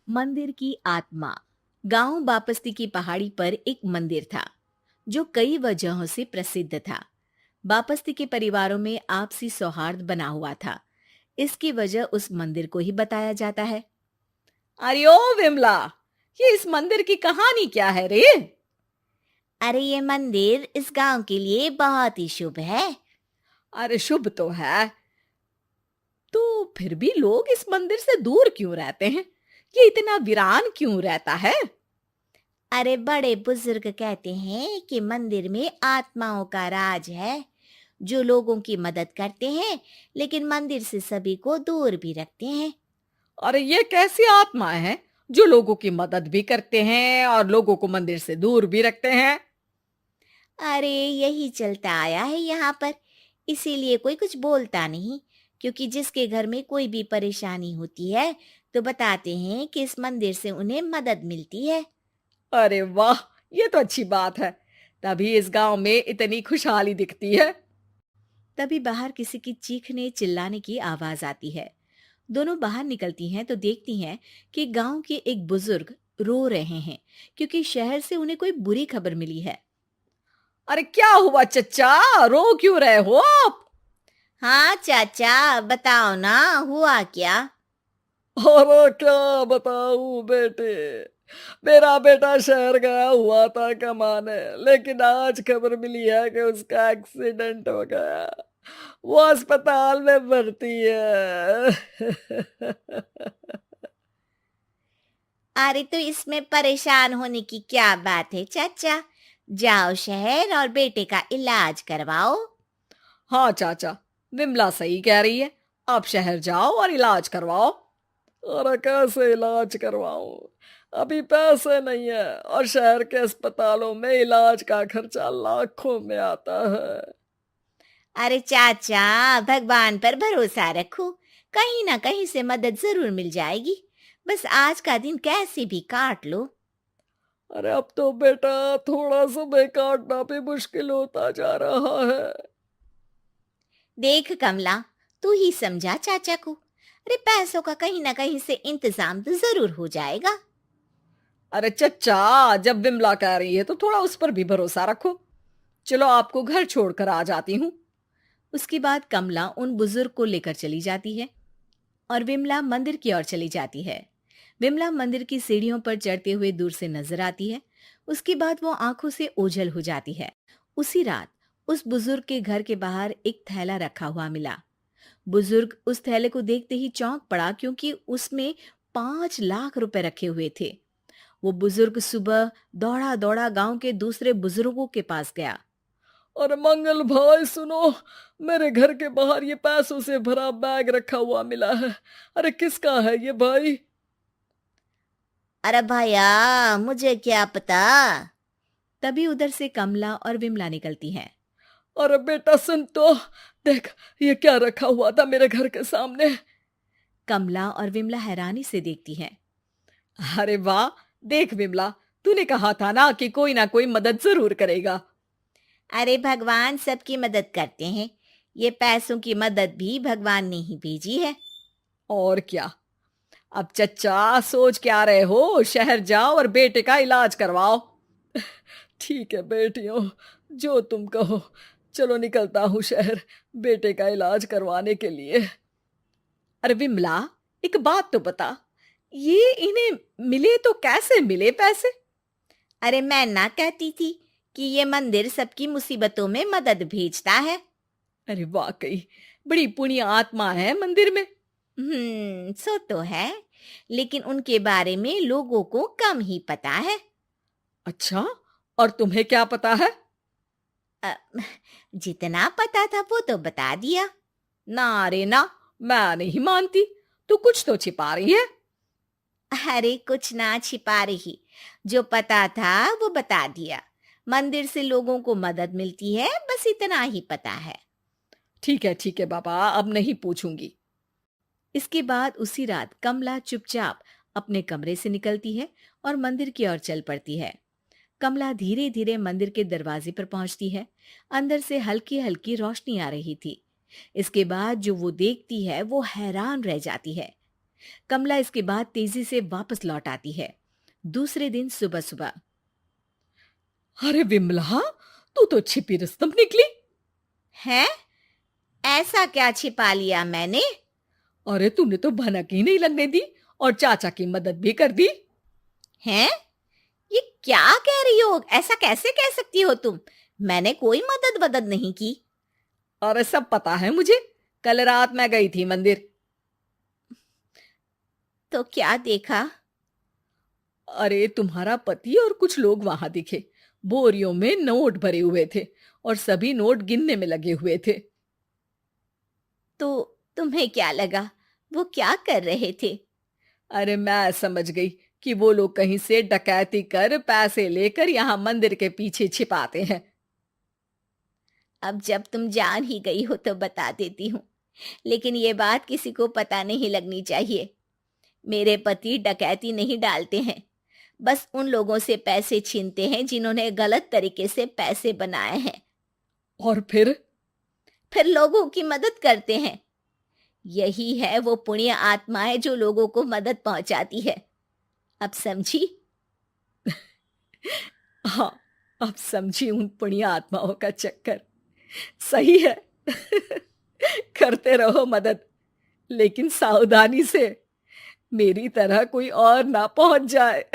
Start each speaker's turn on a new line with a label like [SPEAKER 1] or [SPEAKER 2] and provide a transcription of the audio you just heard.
[SPEAKER 1] मंदिर की आत्मा। गांव बापस्ती की पहाड़ी पर एक मंदिर था जो कई वजहों से प्रसिद्ध था। बापस्ती के परिवारों में आपसी सौहार्द बना हुआ था। इसकी वजह उस मंदिर को ही बताया जाता है।
[SPEAKER 2] अरे ओ विमला, ये इस मंदिर की कहानी क्या है रे?
[SPEAKER 1] अरे ये मंदिर इस गांव के लिए बहुत ही शुभ है।
[SPEAKER 2] अरे शुभ तो है, तो फिर भी लोग इस मंदिर से दूर क्यों रहते हैं? ये इतना वीरान क्यों रहता है?
[SPEAKER 1] अरे बड़े बुजुर्ग कहते हैं कि मंदिर में आत्माओं का राज है जो लोगों की मदद करते हैं, लेकिन मंदिर से सभी को दूर भी रखते हैं।
[SPEAKER 2] अरे ये कैसी आत्माएं हैं जो लोगों की मदद भी करते हैं और लोगों को मंदिर से दूर भी रखते हैं?
[SPEAKER 1] अरे यही चलता आया है यहाँ पर, इसीलिए कोई कुछ बोलता नहीं। क्योंकि जिसके घर में कोई भी परेशानी होती है तो बताते हैं कि इस मंदिर से उन्हें मदद मिलती है।
[SPEAKER 2] अरे वाह, ये तो अच्छी बात है। तभी इस गांव में इतनी खुशहाली दिखती है।
[SPEAKER 1] तभी बाहर किसी की चीखने चिल्लाने की आवाज आती है। दोनों बाहर निकलती हैं तो देखती हैं कि गांव के एक बुजुर्ग रो रहे हैं क्योंकि शहर से उन्हें कोई बुरी खबर मिली है।
[SPEAKER 2] अरे क्या हुआ चच्चा, रो क्यों रहे हो आप?
[SPEAKER 1] हाँ चाचा, बताओ ना, हुआ क्या?
[SPEAKER 2] अरे क्या बताऊं बेटे, मेरा बेटा शहर गया हुआ था कमाने, लेकिन आज खबर मिली है कि उसका एक्सीडेंट हो गया। वो अस्पताल में भर्ती है।
[SPEAKER 1] अरे तो इसमें परेशान होने की क्या बात है चाचा? जाओ शहर और बेटे का इलाज करवाओ।
[SPEAKER 2] हाँ चाचा, विमला सही कह रही है। आप शहर जाओ और इलाज करवाओ। अरे कैसे इलाज करवाऊं, अभी पैसे नहीं है और शहर के अस्पतालों में इलाज का खर्चा लाखों में आता है।
[SPEAKER 1] अरे चाचा, भगवान पर भरोसा रखो, कहीं ना कहीं से मदद जरूर मिल जाएगी। बस आज का दिन कैसे भी काट लो।
[SPEAKER 2] अरे अब तो बेटा थोड़ा समय काटना भी मुश्किल होता जा रहा है।
[SPEAKER 1] देख कमला, तू ही समझा चाचा को। अरे पैसों का कहीं ना कहीं से इंतजाम तो जरूर हो जाएगा।
[SPEAKER 2] अरे चच्चा, जब विमला कह रही है तो थोड़ा उस पर भी भरोसा रखो। चलो आपको घर छोड़कर आ जाती हूँ।
[SPEAKER 1] उसके बाद कमला उन बुजुर्ग को लेकर चली जाती है और विमला मंदिर की ओर चली जाती है। विमला मंदिर की सीढ़ियों पर चढ़ते हुए दूर से नजर आती है। उसके बाद वो आंखों से ओझल हो जाती है। उसी रात उस बुजुर्ग के घर के बाहर एक थैला रखा हुआ मिला। बुजुर्ग उस थैले को देखते ही चौंक पड़ा क्योंकि उसमें 5 लाख रुपए रखे हुए थे। वो बुजुर्ग सुबह दौड़ा दौड़ा गांव के दूसरे बुजुर्गों के पास गया।
[SPEAKER 2] अरे मंगल भाई सुनो, मेरे घर के बाहर ये पैसों से भरा बैग रखा हुआ मिला है। अरे किसका है ये भाई?
[SPEAKER 1] अरे भैया, मुझे क्या पता। तभी उधर से कमला और विमला निकलती हैं।
[SPEAKER 2] अरे बेटा सुन तो, देख ये क्या रखा हुआ था मेरे घर के सामने।
[SPEAKER 1] कमला और विमला हैरानी से देखती हैं।
[SPEAKER 2] अरे वाह, देख विमला, तूने कहा था ना कोई मदद जरूर करेगा।
[SPEAKER 1] अरे भगवान सबकी मदद करते हैं। ये पैसों की मदद भी भगवान ने ही भेजी है।
[SPEAKER 2] और क्या। अब चच्चा सोच क्या रहे हो, शहर जाओ और बेटे का इलाज करवाओ। ठीक है बेटियों, जो तुम कहो। चलो निकलता हूँ शहर, बेटे का इलाज करवाने के लिए। अरे विमला, एक बात तो बता, ये इन्हें मिले तो कैसे मिले पैसे?
[SPEAKER 1] अरे मैं ना कहती थी कि ये मंदिर सबकी मुसीबतों में मदद भेजता है।
[SPEAKER 2] अरे वाकई बड़ी पुण्य आत्मा है मंदिर में।
[SPEAKER 1] सो तो है, लेकिन उनके बारे में लोगों को कम ही पता है।
[SPEAKER 2] अच्छा, और तुम्हें क्या पता है?
[SPEAKER 1] अ, जितना पता था वो तो बता दिया।
[SPEAKER 2] ना रे ना, मैं नहीं मानती। तू कुछ तो छिपा रही है।
[SPEAKER 1] अरे कुछ ना छिपा रही, जो पता था वो बता दिया। मंदिर से लोगों को मदद मिलती है, बस इतना ही पता है।
[SPEAKER 2] ठीक है बाबा, अब नहीं पूछूंगी।
[SPEAKER 1] इसके बाद उसी रात कमला चुपचाप अपने कमरे से निकलती है और मंदिर की ओर चल पड़ती है। कमला धीरे धीरे मंदिर के दरवाजे पर पहुंचती है। अंदर से हल्की हल्की रोशनी आ रही थी। इसके बाद जो वो देखती है वो हैरान रह जाती है। कमला इसके बाद तेजी से वापस लौट आती है। दूसरे दिन सुबह सुबह।
[SPEAKER 2] अरे विमला, तू तो छिपी रुस्तम निकली।
[SPEAKER 1] है? ऐसा क्या छिपा लिया मैंने?
[SPEAKER 2] अरे तूने तो भनक ही नहीं लगने दी और चाचा की मदद भी कर दी।
[SPEAKER 1] हैं? ये क्या कह रही हो? ऐसा कैसे कह सकती हो तुम? मैंने कोई मदद वदद नहीं की।
[SPEAKER 2] अरे सब पता है मुझे, कल रात मैं गई थी मंदिर।
[SPEAKER 1] तो क्या देखा?
[SPEAKER 2] अरे तुम्हारा पति और कुछ लोग वहां दिखे। बोरियों में नोट भरे हुए थे और सभी नोट गिनने में लगे हुए थे।
[SPEAKER 1] तो तुम्हें क्या लगा? वो क्या कर रहे थे?
[SPEAKER 2] अरे मैं समझ गई कि वो लोग कहीं से डकैती कर पैसे लेकर यहाँ मंदिर के पीछे छिपाते हैं।
[SPEAKER 1] अब जब तुम जान ही गई हो तो बता देती हूँ, लेकिन ये बात किसी को पता नहीं लगनी चाहिए। मेरे पति डकैती नहीं डालते हैं, बस उन लोगों से पैसे छीनते हैं जिन्होंने गलत तरीके से पैसे बनाए हैं।
[SPEAKER 2] और फिर
[SPEAKER 1] लोगों की मदद करते हैं। यही है वो पुण्य आत्माएं जो लोगों को मदद पहुंचाती है। अब समझी?
[SPEAKER 2] हाँ, अब समझी उन पुण्य आत्माओं का चक्कर। सही है। करते रहो मदद, लेकिन सावधानी से, मेरी तरह कोई और ना पहुंच जाए।